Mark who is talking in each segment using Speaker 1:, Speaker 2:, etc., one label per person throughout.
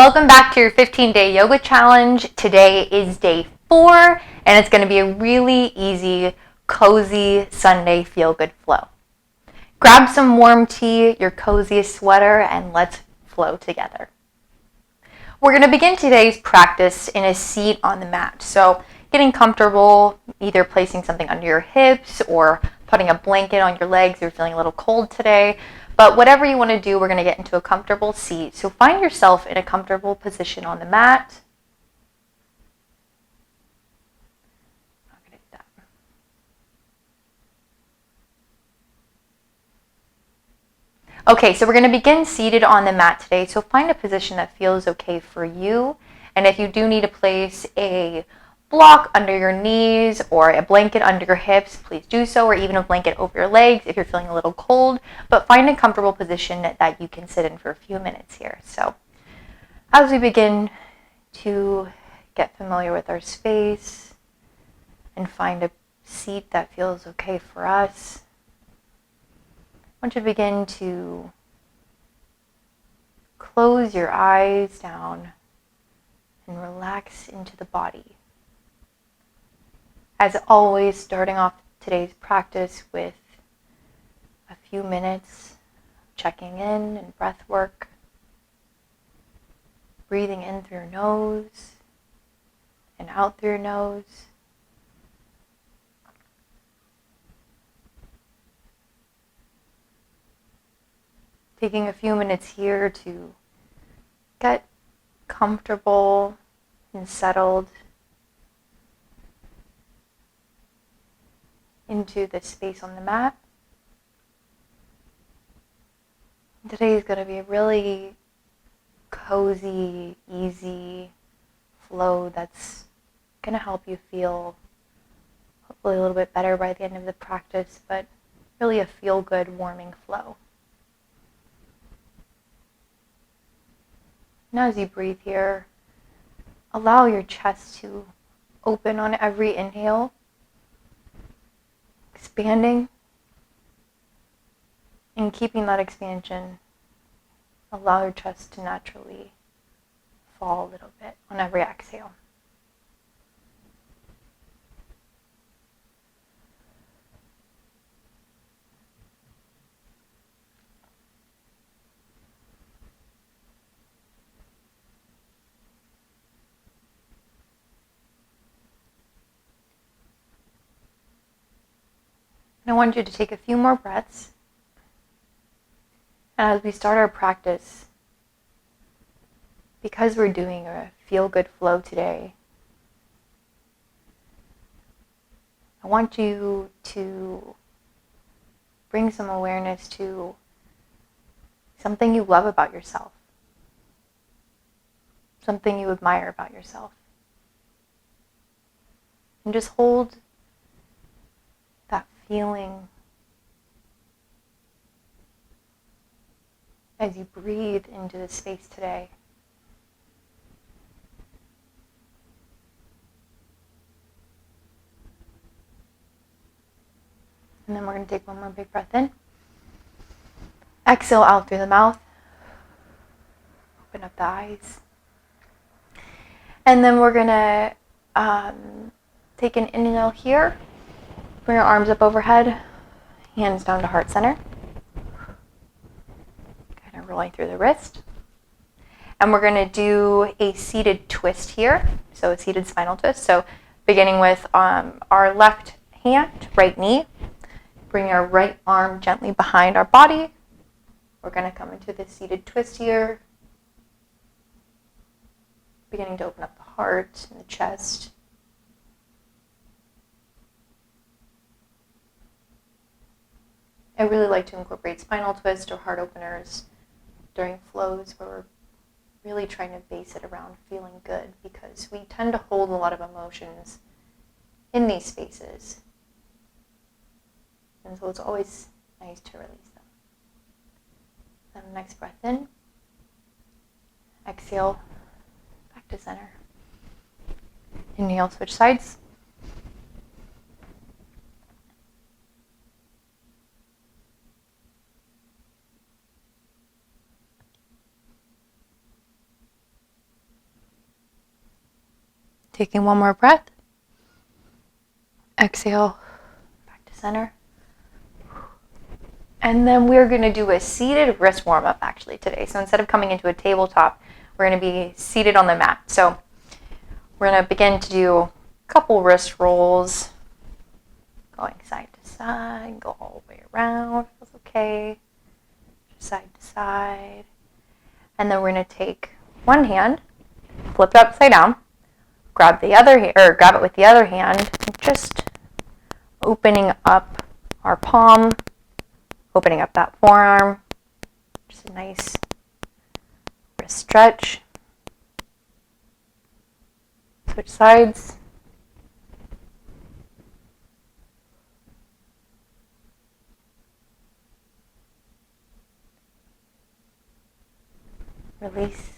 Speaker 1: Welcome back to your 15-day yoga challenge. Today is day 4, and it's going to be a really easy, cozy Sunday feel-good flow. Grab some warm tea, your coziest sweater, and let's flow together. We're going to begin today's practice in a seat on the mat. So getting comfortable, either placing something under your hips or putting a blanket on your legs if you're feeling a little cold today. But whatever you want to do, we're going to get into a comfortable seat. So find yourself in a comfortable position on the mat. Okay, so we're going to begin seated on the mat today. So find a position that feels okay for you. And if you do need to place a block under your knees or a blanket under your hips, please do so, or even a blanket over your legs if you're feeling a little cold. But find a comfortable position that you can sit in for a few minutes here. So as we begin to get familiar with our space and find a seat that feels okay for us, I want you to begin to close your eyes down and relax into the body. As always, starting off today's practice with a few minutes checking in and breath work, breathing in through your nose and out through your nose. Taking a few minutes here to get comfortable and settled into the space on the mat. Today is going to be a really cozy, easy flow that's going to help you feel hopefully a little bit better by the end of the practice, but really a feel-good, warming flow. Now as you breathe here, allow your chest to open on every inhale, expanding and keeping that expansion. Allow your chest to naturally fall a little bit on every exhale. I want you to take a few more breaths. And as we start our practice, because we're doing a feel-good flow today, I want you to bring some awareness to something you love about yourself, something you admire about yourself. And just hold that feeling as you breathe into the space today. And then we're going to take one more big breath in. Exhale out through the mouth. Open up the eyes. And then we're going to take an inhale here. Bring your arms up overhead, hands down to heart center. Kind of rolling through the wrist. And we're going to do a seated twist here, so a seated spinal twist. So beginning with our left hand, right knee. Bring our right arm gently behind our body. We're going to come into the seated twist here. Beginning to open up the heart and the chest. I really like to incorporate spinal twist or heart openers during flows where we're really trying to base it around feeling good, because we tend to hold a lot of emotions in these spaces. And so it's always nice to release them. Then the next breath in. Exhale, back to center. Inhale, switch sides. Taking one more breath. Exhale, back to center. And then we're going to do a seated wrist warm-up actually today. So instead of coming into a tabletop, we're going to be seated on the mat. So we're going to begin to do a couple wrist rolls, going side to side, go all the way around, feels okay, side to side. And then we're going to take one hand, flip it upside down, grab the other or grab it with the other hand, just opening up our palm, opening up that forearm, just a nice wrist stretch. Switch sides. Release.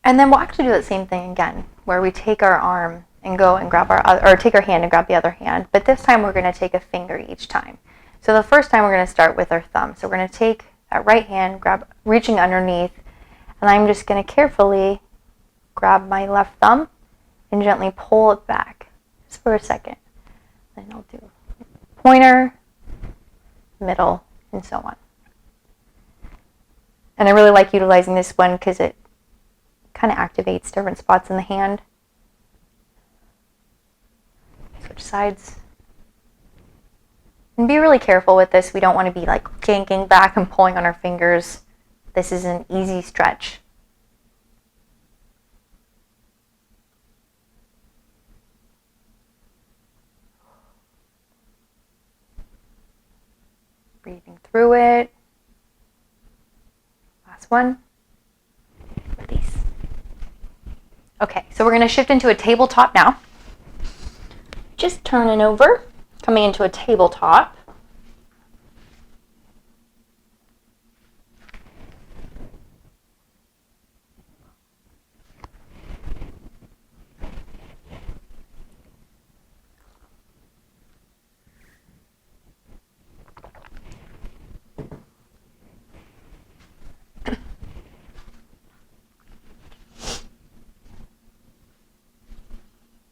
Speaker 1: And then we'll actually do the same thing again, where we take our arm and go and grab our other, or take our hand and grab the other hand, but this time we're going to take a finger each time. So the first time we're going to start with our thumb. So we're going to take that right hand, reaching underneath, and I'm just going to carefully grab my left thumb and gently pull it back just for a second. Then I'll do pointer, middle, and so on. And I really like utilizing this one because it kind of activates different spots in the hand. Switch sides. And be really careful with this. We don't want to be like yanking back and pulling on our fingers. This is an easy stretch. Breathing through it. Last one. Release. Okay, so we're going to shift into a tabletop now. Just turning over, coming into a tabletop.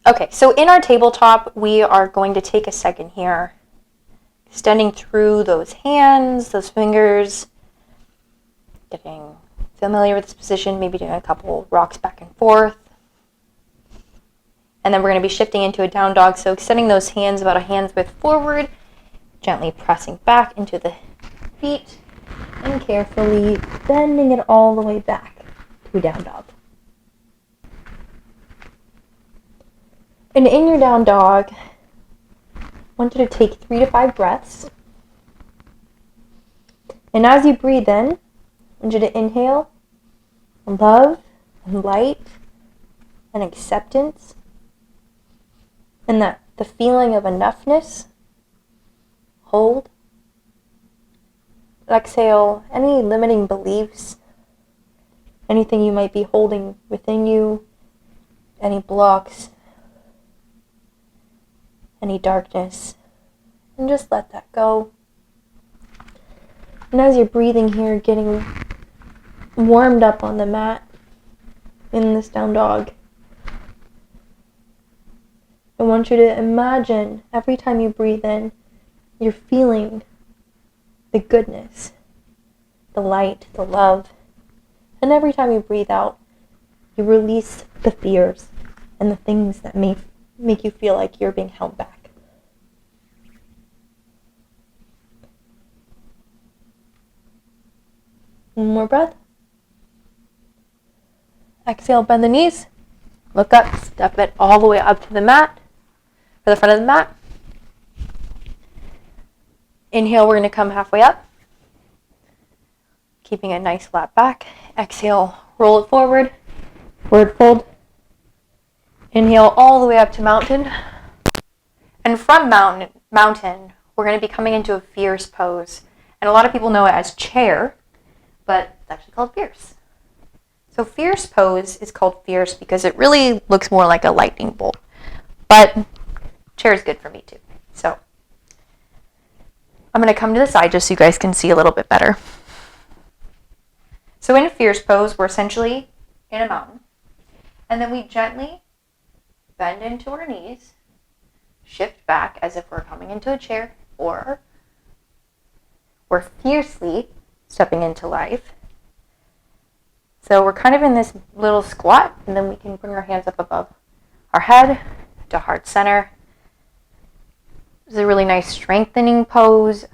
Speaker 1: Okay, so in our tabletop, we are going to take a second here, extending through those hands, those fingers, getting familiar with this position, maybe doing a couple rocks back and forth. And then we're going to be shifting into a down dog, so extending those hands about a hand's width forward, gently pressing back into the feet, and carefully bending it all the way back to a down dog. And in your down dog, I want you to take 3 to 5 breaths. And as you breathe in, I want you to inhale love and light and acceptance and that the feeling of enoughness. Hold. Exhale any limiting beliefs, anything you might be holding within you, any blocks, any darkness, and just let that go. And as you're breathing here, getting warmed up on the mat in this down dog, I want you to imagine every time you breathe in, you're feeling the goodness, the light, the love, and every time you breathe out, you release the fears and the things that may make you feel like you're being held back. One more breath. Exhale, bend the knees. Look up, step it all the way up to the mat, or the front of the mat. Inhale, we're going to come halfway up, keeping a nice flat back. Exhale, roll it forward, forward fold. Inhale all the way up to mountain. And from mountain, we're going to be coming into a fierce pose. And a lot of people know it as chair, but it's actually called fierce. So fierce pose is called fierce because it really looks more like a lightning bolt. But chair is good for me too. So I'm going to come to the side just so you guys can see a little bit better. So in a fierce pose, we're essentially in a mountain. And then we gently bend into our knees, shift back as if we're coming into a chair, or we're fiercely stepping into life. So we're kind of in this little squat, and then we can bring our hands up above our head to heart center. This is a really nice strengthening pose,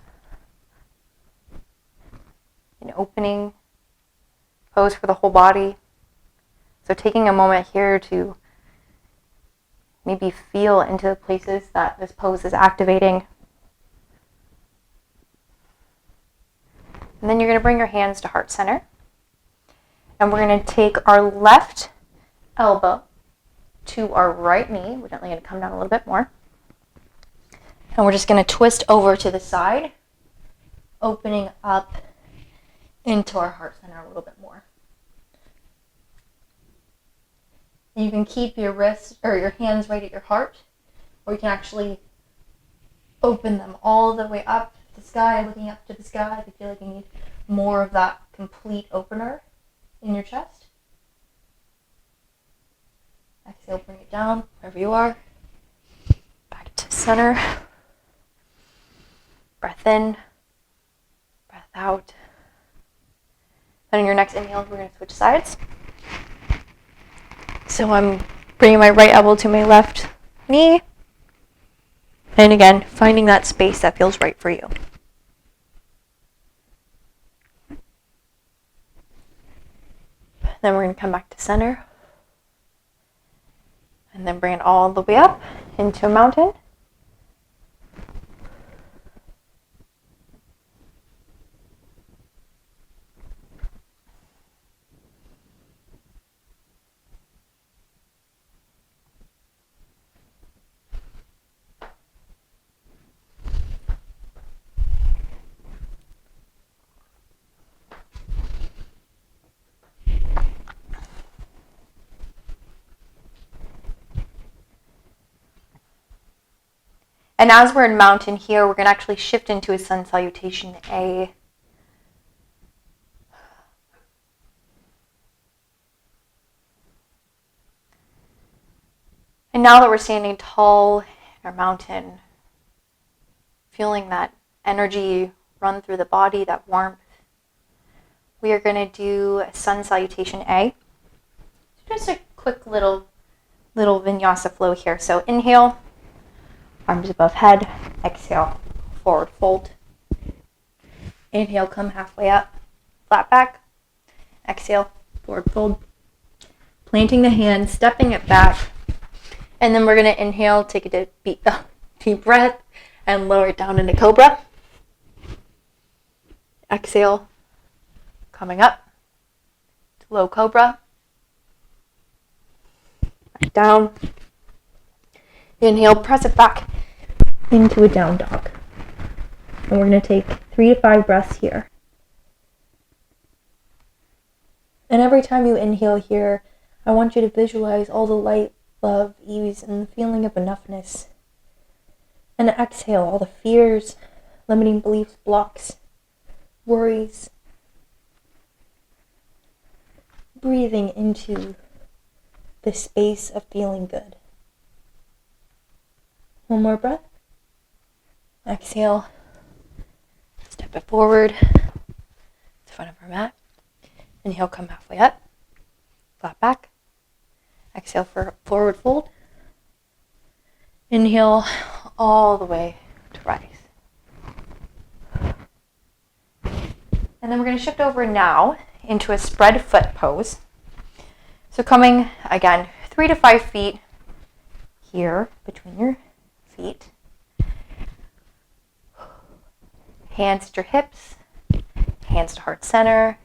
Speaker 1: an opening pose for the whole body. So taking a moment here to maybe feel into the places that this pose is activating. And then you're going to bring your hands to heart center. And we're going to take our left elbow to our right knee. We're gently going to come down a little bit more. And we're just going to twist over to the side, opening up into our heart center a little bit more. And you can keep your wrists or your hands right at your heart, or you can actually open them all the way up to the sky, looking up to the sky if you feel like you need more of that complete opener in your chest. Exhale, bring it down wherever you are. Back to center. Breath in, breath out. Then in your next inhale, we're going to switch sides. So I'm bringing my right elbow to my left knee. And again, finding that space that feels right for you. Then we're going to come back to center. And then bring it all the way up into a mountain. And as we're in mountain here, we're going to actually shift into a sun salutation A. And now that we're standing tall in our mountain, feeling that energy run through the body, that warmth, we are going to do a sun salutation A. Just a quick little vinyasa flow here. So inhale. Arms above head. Exhale, forward fold. Inhale, come halfway up, flat back. Exhale, forward fold. Planting the hand, stepping it back. And then we're going to inhale, take a deep breath, and lower it down into cobra. Exhale, coming up to low cobra. Back down. Inhale, press it back into a down dog. And we're going to take 3 to 5 breaths here. And every time you inhale here, I want you to visualize all the light, love, ease, and the feeling of enoughness. And exhale all the fears, limiting beliefs, blocks, worries. Breathing into the space of feeling good. One more breath. Exhale. Step it forward to the front of our mat. Inhale, come halfway up. Flat back. Exhale for forward fold. Inhale all the way to rise. And then we're going to shift over now into a spread foot pose. So coming, again, 3 to 5 feet here between your feet. Hands at your hips, hands to heart center,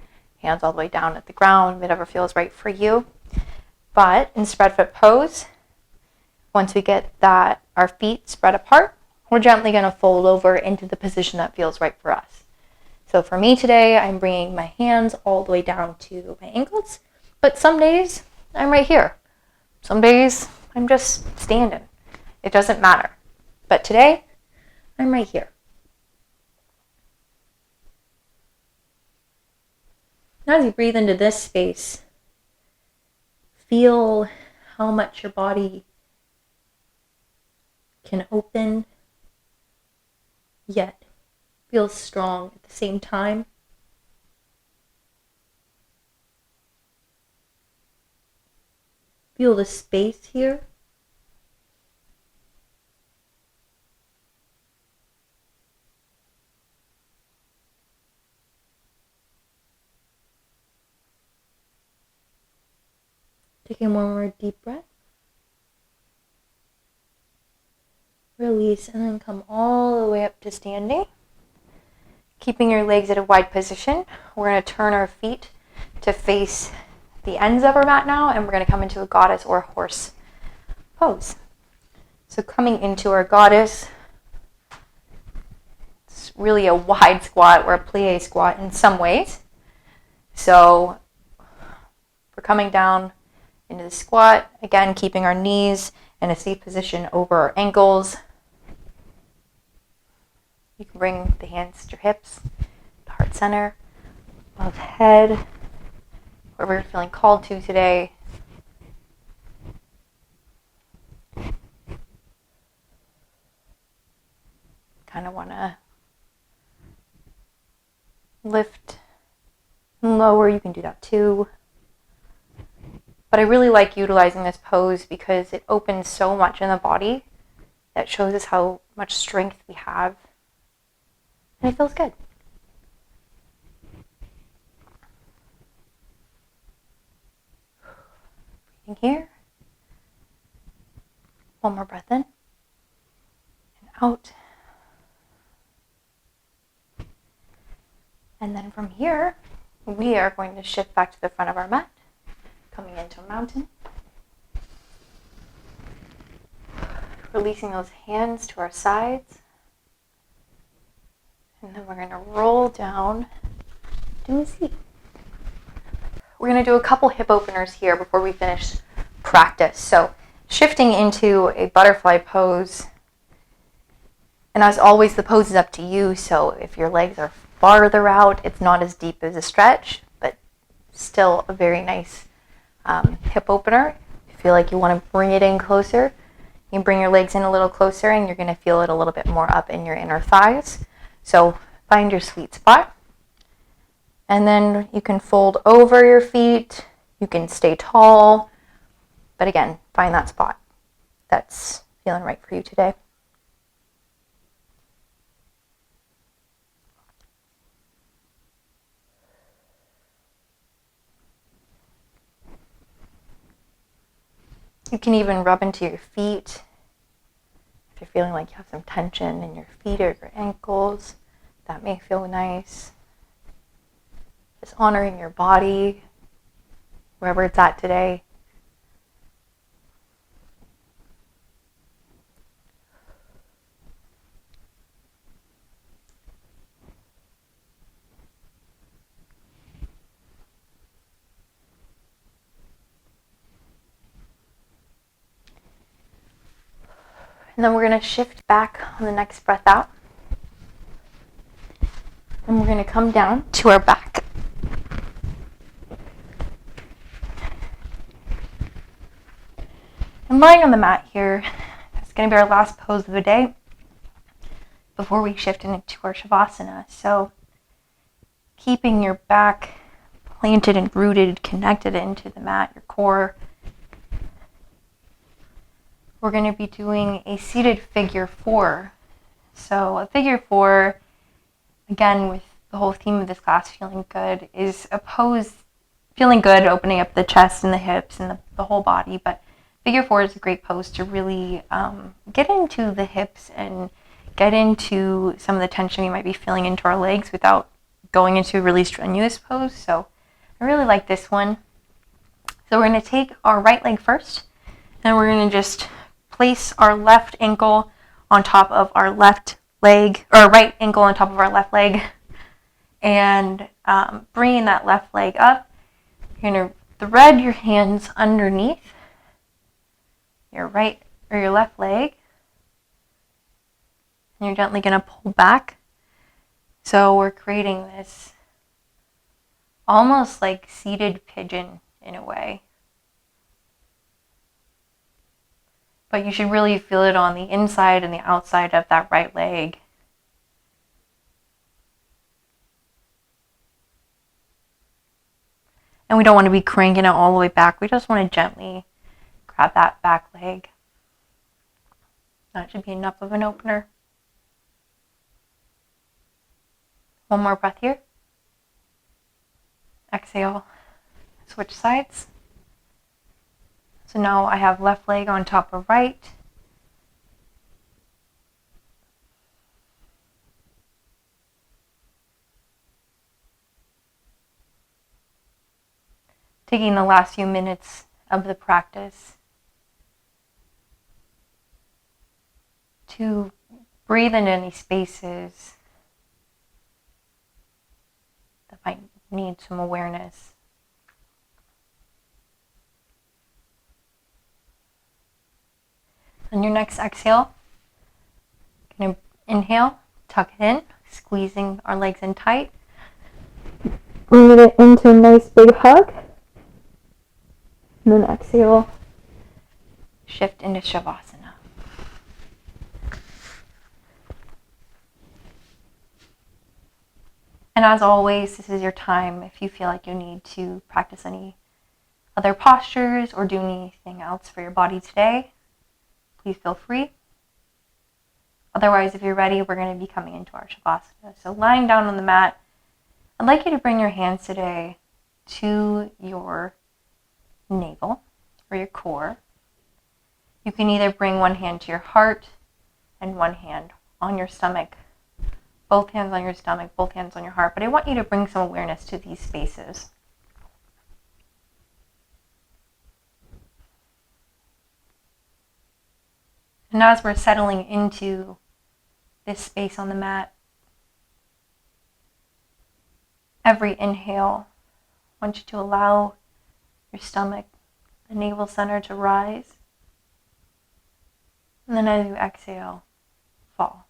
Speaker 1: hands all the way down at the ground, whatever feels right for you. But in spread foot pose, once we get that our feet spread apart, we're gently going to fold over into the position that feels right for us. So for me today, I'm bringing my hands all the way down to my ankles, but some days I'm right here. Some days I'm just standing. It doesn't matter. But today, I'm right here. Now as you breathe into this space, feel how much your body can open yet feel strong at the same time. Feel the space here. Taking one more deep breath. Release, and then come all the way up to standing. Keeping your legs at a wide position. We're going to turn our feet to face the ends of our mat now, and we're going to come into a goddess or horse pose. So coming into our goddess, it's really a wide squat or a plie squat in some ways. So we're coming down into the squat, again keeping our knees in a safe position over our ankles. You can bring the hands to your hips, the heart center, above head, wherever you're feeling called to today. Kind of want to lift and lower, you can do that too. But I really like utilizing this pose because it opens so much in the body that shows us how much strength we have. And it feels good. Breathing here. One more breath in and out. And then from here, we are going to shift back to the front of our mat, coming into a mountain. Releasing those hands to our sides. And then we're going to roll down to a seat. We're going to do a couple hip openers here before we finish practice. So shifting into a butterfly pose. And as always, the pose is up to you. So if your legs are farther out, it's not as deep as a stretch, but still a very nice hip opener. If you feel like you want to bring it in closer, you can bring your legs in a little closer and you're going to feel it a little bit more up in your inner thighs. So find your sweet spot. And then you can fold over your feet. You can stay tall. But again, find that spot that's feeling right for you today. You can even rub into your feet if you're feeling like you have some tension in your feet or your ankles. That may feel nice. Just honoring your body, wherever it's at today. And then we're going to shift back on the next breath out. And we're going to come down to our back. And lying on the mat here, it's going to be our last pose of the day before we shift into our Shavasana. So keeping your back planted and rooted, connected into the mat, your core. We're going to be doing a seated figure 4. So a figure 4, again, with the whole theme of this class, feeling good, is a pose, feeling good, opening up the chest and the hips and the whole body. But figure 4 is a great pose to really get into the hips and get into some of the tension we might be feeling into our legs without going into a really strenuous pose. So I really like this one. So we're going to take our right leg first, and we're going to just place our left ankle on top of our left leg, or right ankle on top of our left leg, and bringing that left leg up. You're going to thread your hands underneath your right or your left leg, and you're gently going to pull back. So we're creating this almost like seated pigeon in a way. But you should really feel it on the inside and the outside of that right leg. And we don't want to be cranking it all the way back. We just want to gently grab that back leg. That should be enough of an opener. One more breath here. Exhale. Switch sides. So now I have left leg on top of right. Taking the last few minutes of the practice to breathe into any spaces that might need some awareness. On your next exhale, going to inhale, tuck it in, squeezing our legs in tight. Bring it into a nice big hug. And then exhale, shift into Shavasana. And as always, this is your time. If you feel like you need to practice any other postures or do anything else for your body today, please feel free. Otherwise, if you're ready, we're going to be coming into our Shavasana. So lying down on the mat, I'd like you to bring your hands today to your navel or your core. You can either bring one hand to your heart and one hand on your stomach. Both hands on your stomach, both hands on your heart. But I want you to bring some awareness to these spaces. And as we're settling into this space on the mat, every inhale, I want you to allow your stomach, the navel center to rise. And then as you exhale, fall.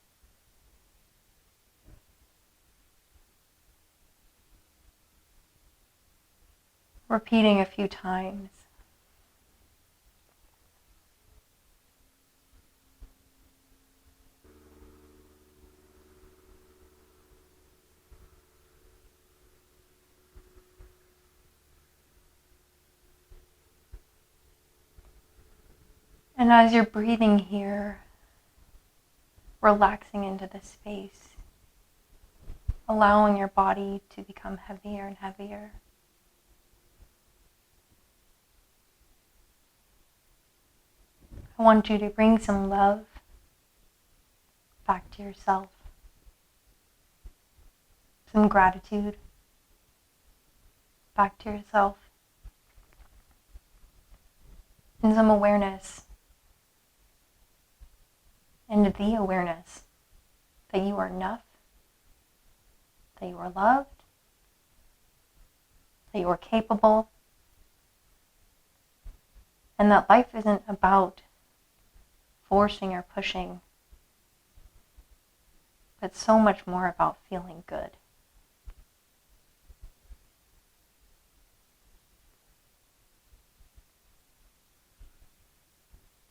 Speaker 1: Repeating a few times. And as you're breathing here, relaxing into the space, allowing your body to become heavier and heavier. I want you to bring some love back to yourself, some gratitude back to yourself, and some awareness, and the awareness that you are enough, that you are loved, that you are capable, and that life isn't about forcing or pushing, but so much more about feeling good.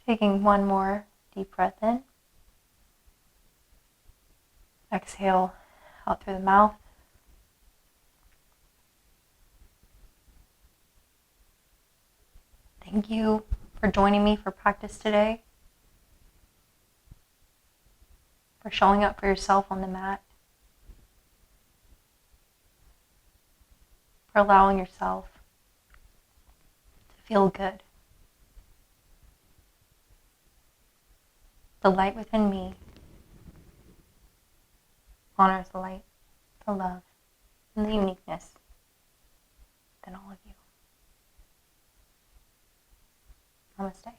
Speaker 1: Taking one more deep breath in. Exhale out through the mouth. Thank you for joining me for practice today, for showing up for yourself on the mat, for allowing yourself to feel good. The light within me honors the light, the love, and the uniqueness within all of you. Namaste.